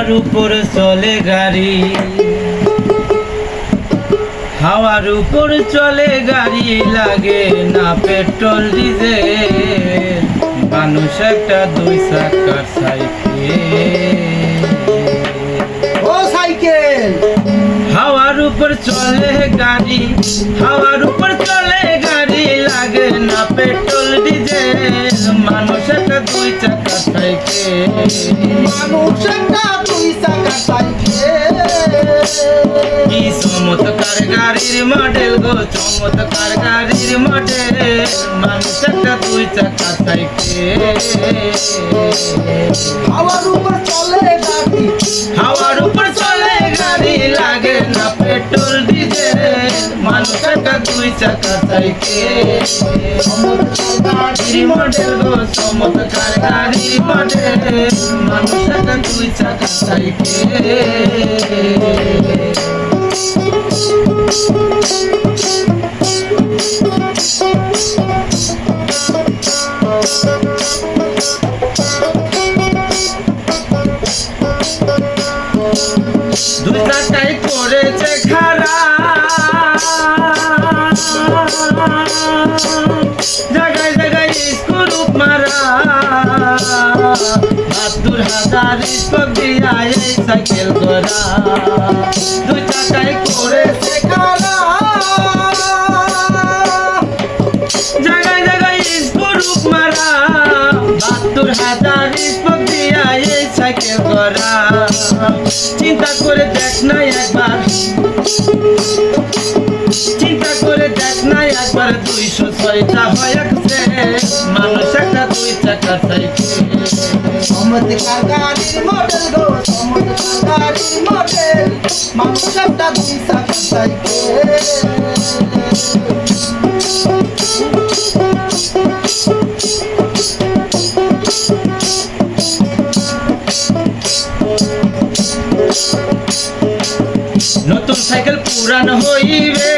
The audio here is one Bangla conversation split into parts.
হাওয়ার উপর চলে গাড়ি, হাওয়ার উপর চলে গাড়ি, লাগে না পেট্রোল ডিজেল। মানুষ একটা দুই চাকার সাইকেল। হাওয়ার উপর চলে গাড়ি, হাওয়ার উপর চলে গাড়ি, লাগে না পেট্রোল ডিজেল। মানুষ একটা দুই চাকার সাইকেল, মানুষ একটা দুই চাকার সাইকেল। কি চমৎকার গাড়ির মডেল গো, চমৎকার গাড়ির মডেল। মানুষ একটা দুই চাকার সাইকেল। হাওয়ার উপর চলে গাড়ি, হাওয়ার উপর চলে গাড়ি, লাগে না পেট্রোল ডিজেল। মানুষ একটা দুই চাকার সাইকেল। চমৎকার গাড়ির মডেল গো, চমৎকার গাড়ির মডেল। মানুষ একটা দুই চাকার সাইকেল। দুই চাকায় করেছে খারাপ, জায়গায় জায়গায় স্ক্রু মারা। ৭২,০০০ স্পক দিয়া এই সাইকেল করা। দুই চাকায় করেছে খারাপ, জায়গায় জায়গায় স্ক্রু মারা। ৭২,০০০ স্পক দিয়া এই সাইকেল করা। চিন্তা করে দেখ না একবার, চিন্তা করে দেখ না একবার, ২০৬টা হয়েছে মানুষ একটা দুই চাকার সাইকেল। চমৎকার গাড়ির মডেল গো, চমৎকার গাড়ির মডেল। মানুষ একটা দুই চাকার সাইকেল। নতুন সাইকেল পুরান হইবে,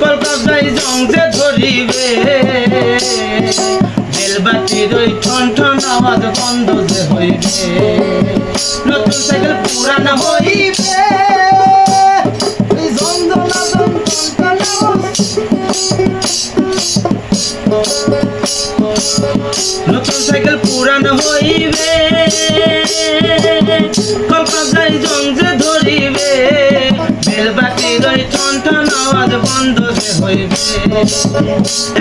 কলকাতায় জং যে ধরিবে। বেলবাতির ওই ঠন ঠন আওয়াজ বন্ধ যে হইবে। নতুন সাইকেল পুরান হইবে, এই যন্ত্রণা যন্ত্রণা। নতুন সাইকেল পুরান হইবে, কলকাতায় জং যে ধরিবে। বেলবাতির ওই ঠন ঠন আওয়াজ বন্ধ যে হইবে।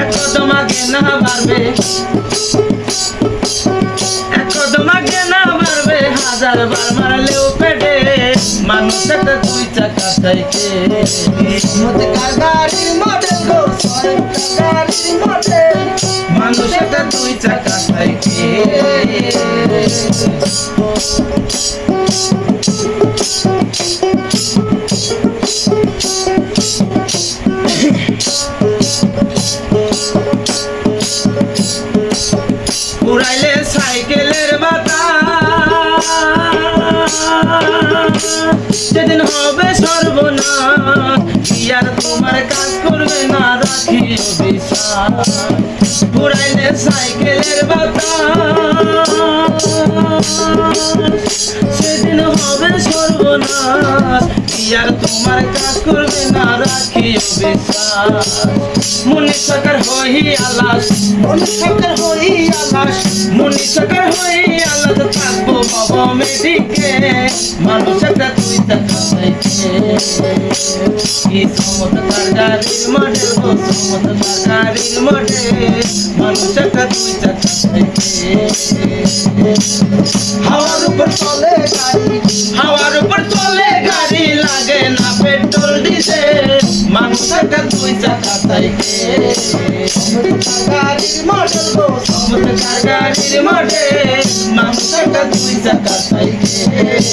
এক কদম আগে না বাড়বে, এক কদম আগে না বাড়বে, ১০০০ বার মারলেও পেটে। মানুষ একটা দুই চাকা সাইকেল। চমৎকার গাড়ির মডেল গো, চমৎকার গাড়ির মডেল। মানুষ একটা দুই চাকা সাইকেল। উড়াইলে সাইকেলের বাতাস, সেদিন হবে সর্বনাশ। কি আর তোমার কাজ করবে না, রাখিও বিশ্বাস। উড়াইলে সাইকেলের বাতাস, সেদিন হবে সর্বনাশ। কি আর তোমার কাজ করবে না, রাখিও বিশ্বাস। মনে সরকার হই আলাস, মনে সরকার হই আলাস, মনে সরকার হই আলাস। থাকবো বাবা মেডিকে, মানুষ একটা দুই চাকা সাইকেল। কি চমৎকার গাড়ির মডেল গো, চমৎকার গাড়ির মডেল। মানুষ একটা দুই চাকা সাইকেল। হাওয়ার উপর চলে গাড়ি, হাওয়ার উপর চলে গাড়ি, লাগে না পেট্রোল ডিজেল। মানুষ একটা দুই চাকা সাইকেল। চমৎকার গাড়ির মডেল গো, চমৎকার গাড়ির মডেল। মানুষ একটা দুই চাকা সাইকেল।